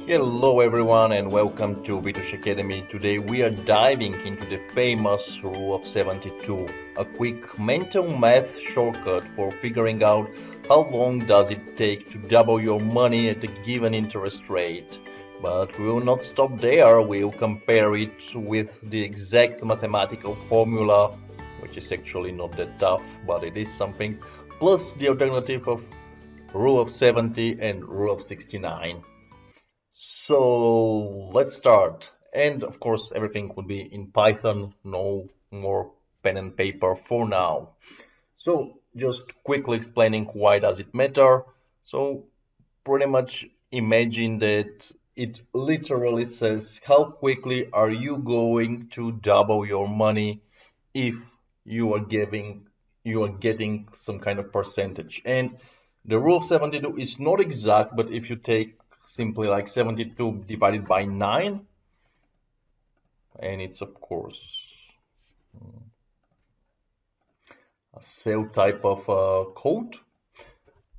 Hello everyone and welcome to VitoshAcademy. Today we are diving into the famous rule of 72, a quick mental math shortcut for figuring out how long does it take to double your money at a given interest rate. But we will not stop there, we'll compare it with the exact mathematical formula, which is actually not that tough, but it is something, plus the alternative of rule of 70 and rule of 69. So let's start. And of course, everything would be in Python, no more pen and paper for now. So just quickly explaining why does it matter. So pretty much imagine that it literally says how quickly are you going to double your money if you are getting some kind of percentage. And the rule of 72 is not exact, but if you take simply like 72 divided by 9, and it's of course a cell type of code,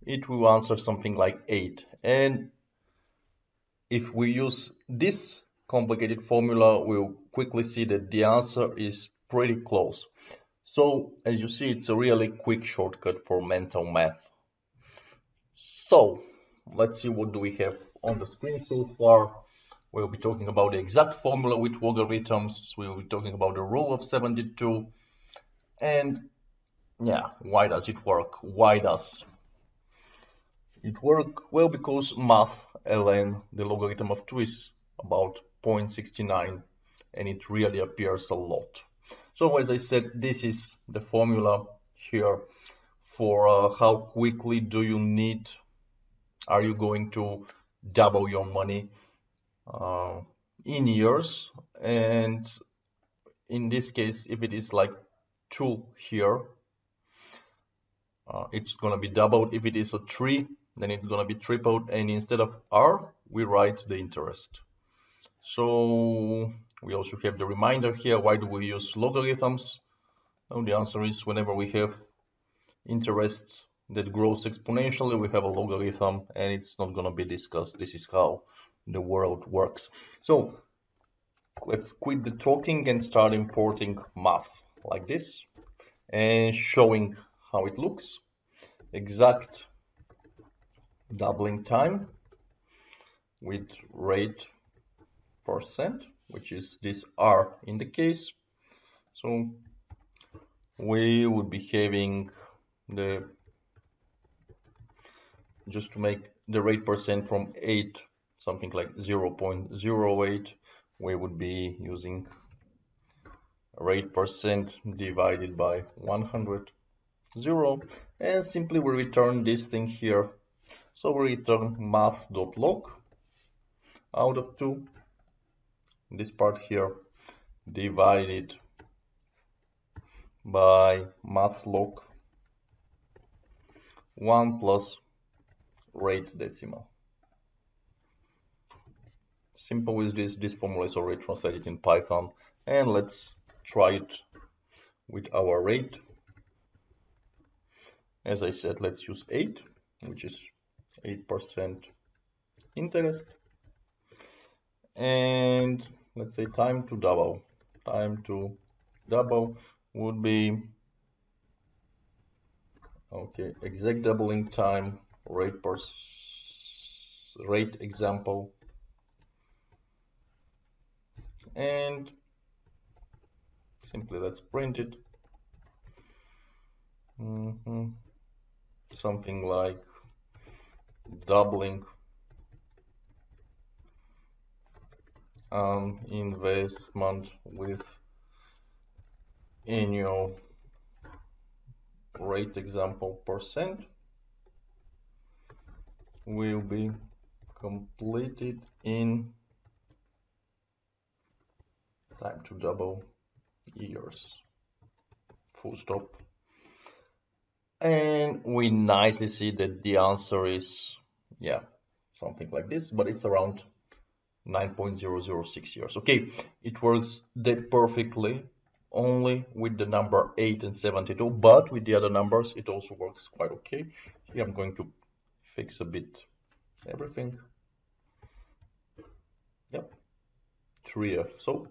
it will answer something like 8. And if we use this complicated formula, we'll quickly see that the answer is pretty close. So as you see, it's a really quick shortcut for mental math. So let's see what do we have on the screen so far. We'll be talking about the exact formula with logarithms. We'll be talking about the rule of 72. And yeah, why does it work? Why does it work? Well, because math ln the logarithm of 2 is about 0.69 and it really appears a lot. So as I said, this is the formula here for how quickly are you going to double your money in years. And in this case, if it is like 2 here, it's going to be doubled. If it is a 3, then it's going to be tripled, and instead of r we write the interest. So we also have the reminder here. Why do we use logarithms? Well, the answer is whenever we have interest that grows exponentially, we have a logarithm, and it's not going to be discussed. This is how the world works. So let's quit the talking and start importing math like this and showing how it looks. Exact doubling time with rate percent, which is this r in the case. So we would be having just to make the rate percent from 8 something like 0.08, we would be using rate percent divided by 100, and simply we return this thing here. So we return math.log out of 2, this part here, divided by mathlog 1 plus rate decimal. Simple with this formula is already translated in Python, and let's try it with our rate. As I said, let's use 8, which is 8% interest, and let's say time to double. Time to double would be, okay, exact doubling time, rate example, and simply let's print it. Something like doubling investment with annual rate example percent will be completed in time to double years, full stop. And we nicely see that the answer is, yeah, something like this, but it's around 9.006 years. Okay, it works that perfectly only with the number 8 and 72, but with the other numbers it also works quite okay. Here I'm going to fix a bit everything. 3f.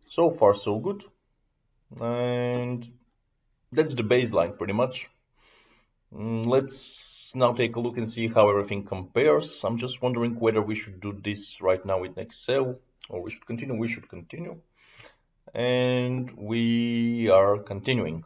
So far so good, and that's the baseline pretty much. Let's now take a look and see how everything compares. I'm just wondering whether we should do this right now with Excel or we should continue. We should continue, and we are continuing.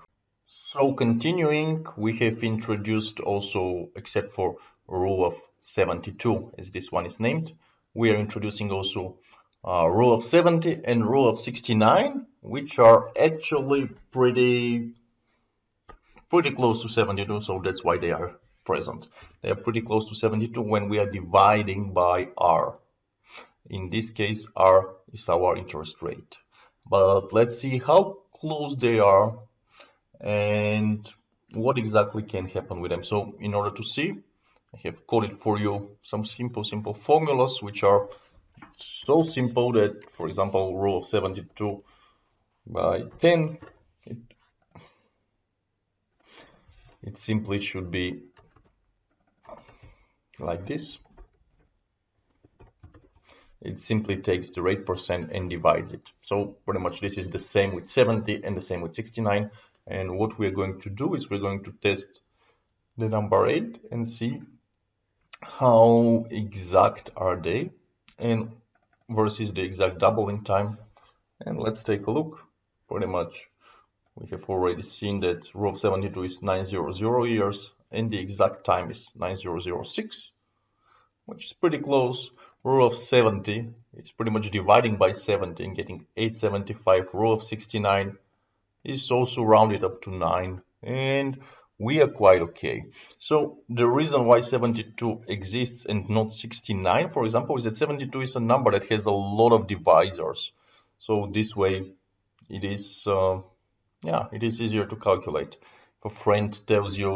So continuing, we have introduced also, except for rule of 72, as this one is named, we are introducing also rule of 70 and rule of 69, which are actually pretty close to 72, so that's why they are present. They are pretty close to 72 when we are dividing by R. In this case, R is our interest rate. But let's see how close they are and what exactly can happen with them. So in order to see, I have coded for you some simple formulas which are so simple that, for example, rule of 72 by 10, it simply should be like this. It simply takes the rate percent and divides it. So pretty much this is the same with 70 and the same with 69. And what we're going to do is we're going to test the number 8 and see how exact are they and versus the exact doubling time. And let's take a look. Pretty much we have already seen that rule of 72 is 900 years and the exact time is 9006, which is pretty close. Rule of 70, it's pretty much dividing by 70 and getting 875. Rule of 69 is also rounded up to 9, and we are quite okay. So the reason why 72 exists and not 69, for example, is that 72 is a number that has a lot of divisors. So this way it is, it is easier to calculate. If a friend tells you,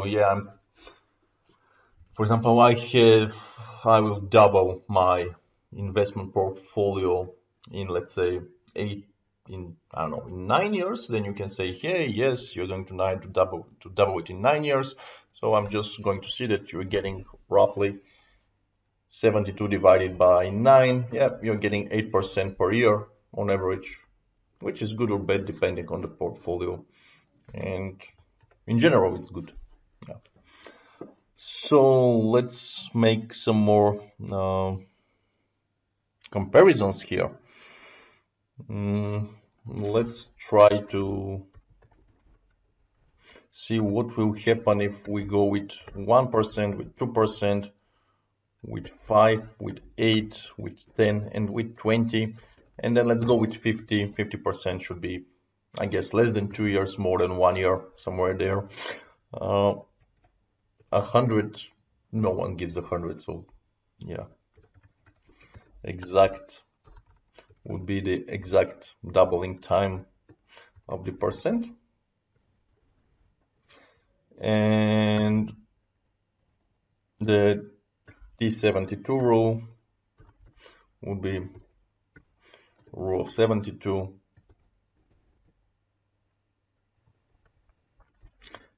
for example, I will double my investment portfolio in, let's say, in 9 years, then you can say, hey, yes, you're going to double it in 9 years. So I'm just going to see that you're getting roughly 72 divided by 9. Yeah, you're getting 8% per year on average, which is good or bad depending on the portfolio. And in general, it's good. Yeah. So let's make some more comparisons here. Let's try to see what will happen if we go with 1%, with 2%, with 5, with 8, with 10, and with 20. And then let's go with 50. 50% should be, I guess, less than 2 years, more than 1 year, somewhere there. 100, no one gives 100, so yeah. Exact would be the exact doubling time of the percent. And the T72 rule would be rule of 72.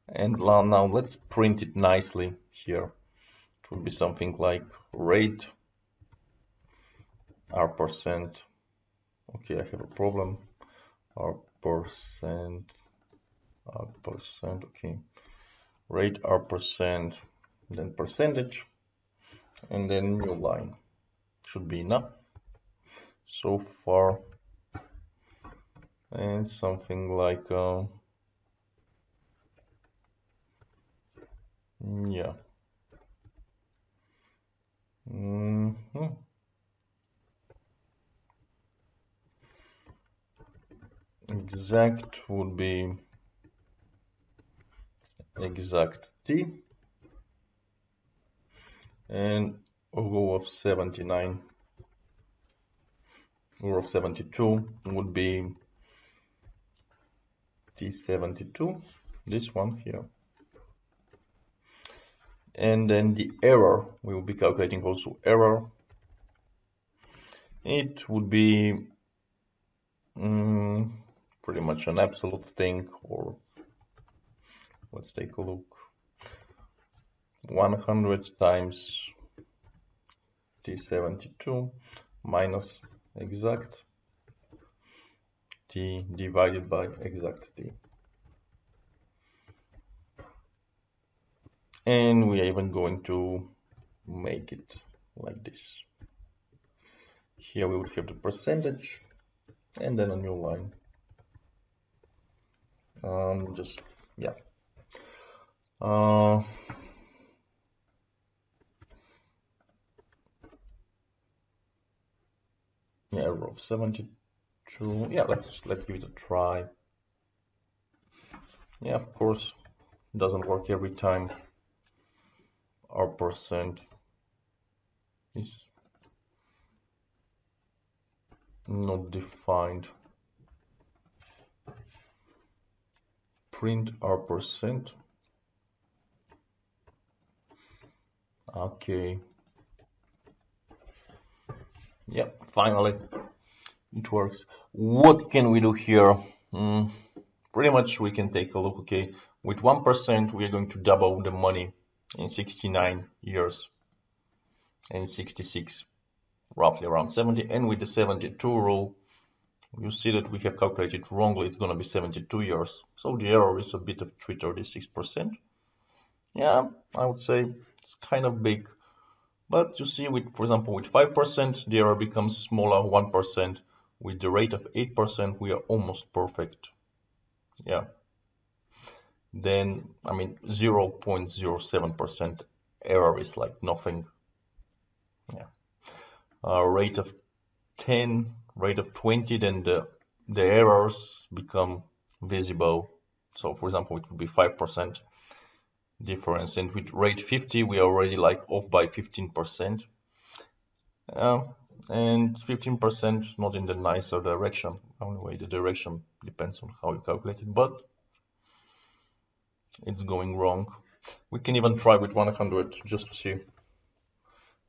And now let's print it nicely here. It would be something like rate R percent. Okay, I have a problem. R percent, okay. Rate R percent, then percentage, and then new line. Should be enough so far. And something like, yeah. Exact would be exact T, and a rule of 79, rule of 72 would be T72, this one here. And then the error, we will be calculating also error. It would be pretty much an absolute thing, or let's take a look. 100 times T72 minus exact t divided by exact t. And we are even going to make it like this. Here we would have the percentage and then a new line. Just, yeah. Yeah, error of 72. Yeah, let's give it a try. Yeah, of course, it doesn't work every time. Our percent is not defined. Print our percent. Okay. Yeah, finally it works. What can we do here? Pretty much we can take a look. Okay, with 1% we are going to double the money in 69 years and 66, roughly around 70. And with the 72 rule, you see that we have calculated wrongly. It's going to be 72 years. So the error is a bit of 336%. Yeah, I would say it's kind of big. But you see, with, for example, with 5%, the error becomes smaller, 1%. With the rate of 8%, we are almost perfect. Yeah. Then, I mean, 0.07% error is like nothing. Yeah. Rate of 10, rate of 20, then the errors become visible. So, for example, it would be 5% difference. And with rate 50, we are already like off by 15%. And 15% not in the nicer direction. Anyway, the direction depends on how you calculate it, but it's going wrong. We can even try with 100 just to see.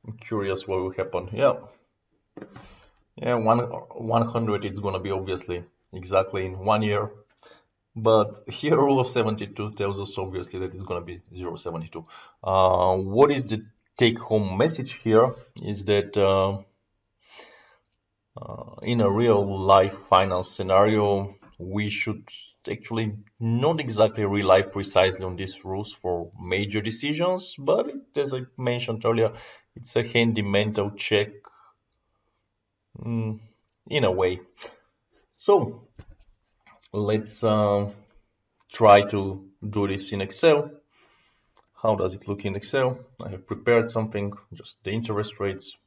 I'm curious what will happen. Yeah, 100 it's gonna be obviously exactly in 1 year. But here rule of 72 tells us obviously that it's gonna be 0.72. What is the take-home message here is that in a real life finance scenario, we should actually not exactly rely precisely on these rules for major decisions, but as I mentioned earlier, it's a handy mental check in a way. So let's try to do this in Excel. How does it look in Excel? I have prepared something, just the interest rates.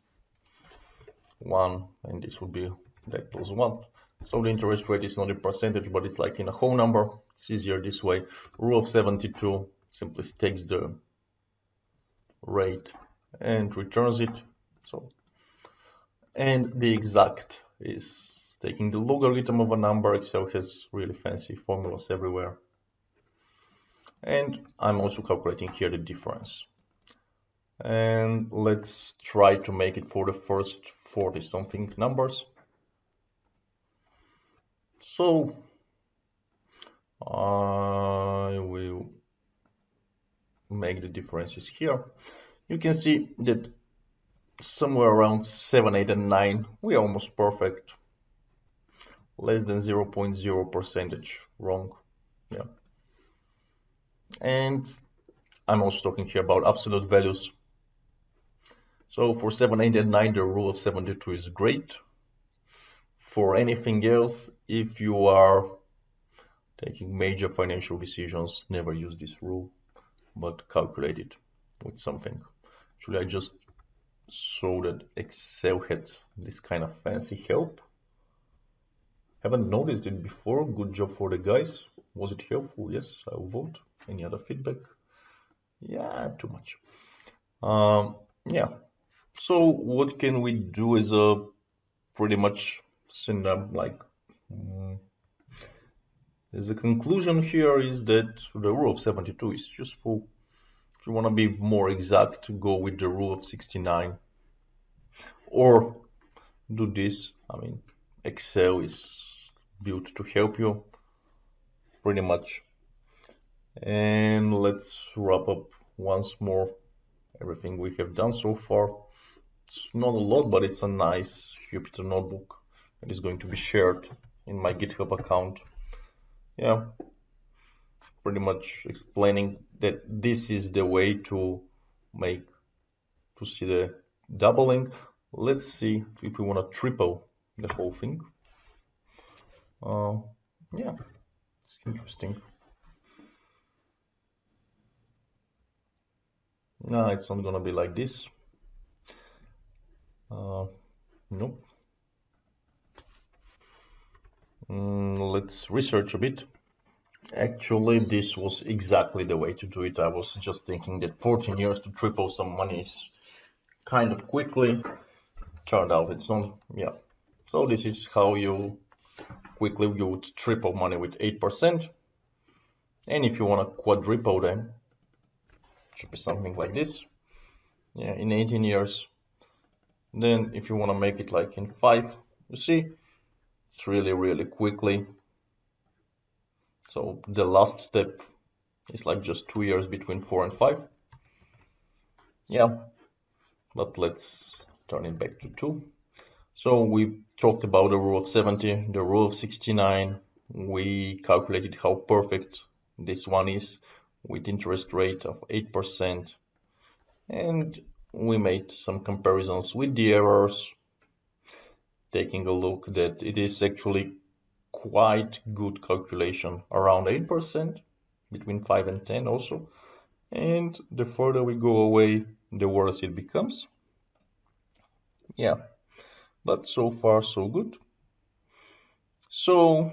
1, and this would be that plus 1. So the interest rate is not in percentage, but it's like in a whole number. It's easier this way. Rule of 72 simply takes the rate and returns it. So, and the exact is taking the logarithm of a number. Excel has really fancy formulas everywhere. And I'm also calculating here the difference. And let's try to make it for the first 40 something numbers. So I will make the differences here. You can see that somewhere around 7, 8, and 9, we are almost perfect. Less than 0.0% wrong. Yeah. And I'm also talking here about absolute values. So for 7, 8, and 9, the rule of 72 is great. For anything else, if you are taking major financial decisions, never use this rule, but calculate it with something. Actually, I just saw that Excel had this kind of fancy help. Haven't noticed it before. Good job for the guys. Was it helpful? Yes, I will vote. Any other feedback? Yeah, too much. Yeah. So what can we do as a pretty much send up like the conclusion here is that the rule of 72 is useful. If you want to be more exact, go with the rule of 69 or do this. I mean, Excel is built to help you pretty much. And let's wrap up once more everything we have done so far. It's not a lot, but it's a nice Jupyter Notebook that is going to be shared in my GitHub account. Yeah, pretty much explaining that this is the way to see the doubling. Let's see if we want to triple the whole thing. Yeah, it's interesting. No, it's not gonna be like this. Nope. Let's research a bit. Actually, this was exactly the way to do it. I was just thinking that 14 years to triple some money is kind of quickly. Turned out it's not. Yeah. So this is how you would triple money with 8%. And if you want to quadruple, then it should be something like this. Yeah, in 18 years. Then if you want to make it like in 5, you see, it's really, really quickly. So the last step is like just 2 years between 4 and 5. Yeah, but let's turn it back to 2. So we talked about the rule of 70, the rule of 69. We calculated how perfect this one is with interest rate of 8%. And we made some comparisons with the errors, taking a look that it is actually quite good calculation, around 8%, between 5 and 10 also. And the further we go away, the worse it becomes. Yeah, but so far so good. So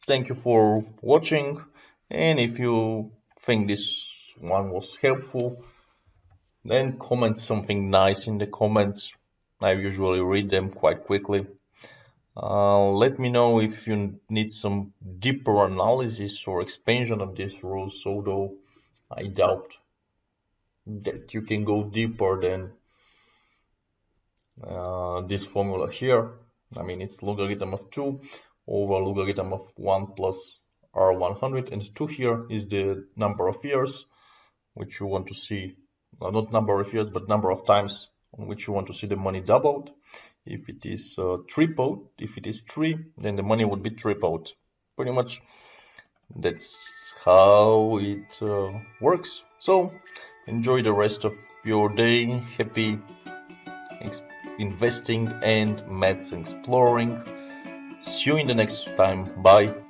thank you for watching, and if you think this one was helpful, then comment something nice in the comments. I usually read them quite quickly. Let me know if you need some deeper analysis or expansion of these rules, although I doubt that you can go deeper than this formula here. I mean, it's logarithm of 2 over logarithm of 1 plus R100, and 2 here is the number of years which you want to see, not number of years, but number of times on which you want to see the money doubled. If it is tripled, if it is 3, then the money would be tripled. Pretty much that's how it works. So enjoy the rest of your day. Happy investing and maths exploring. See you in the next time. Bye.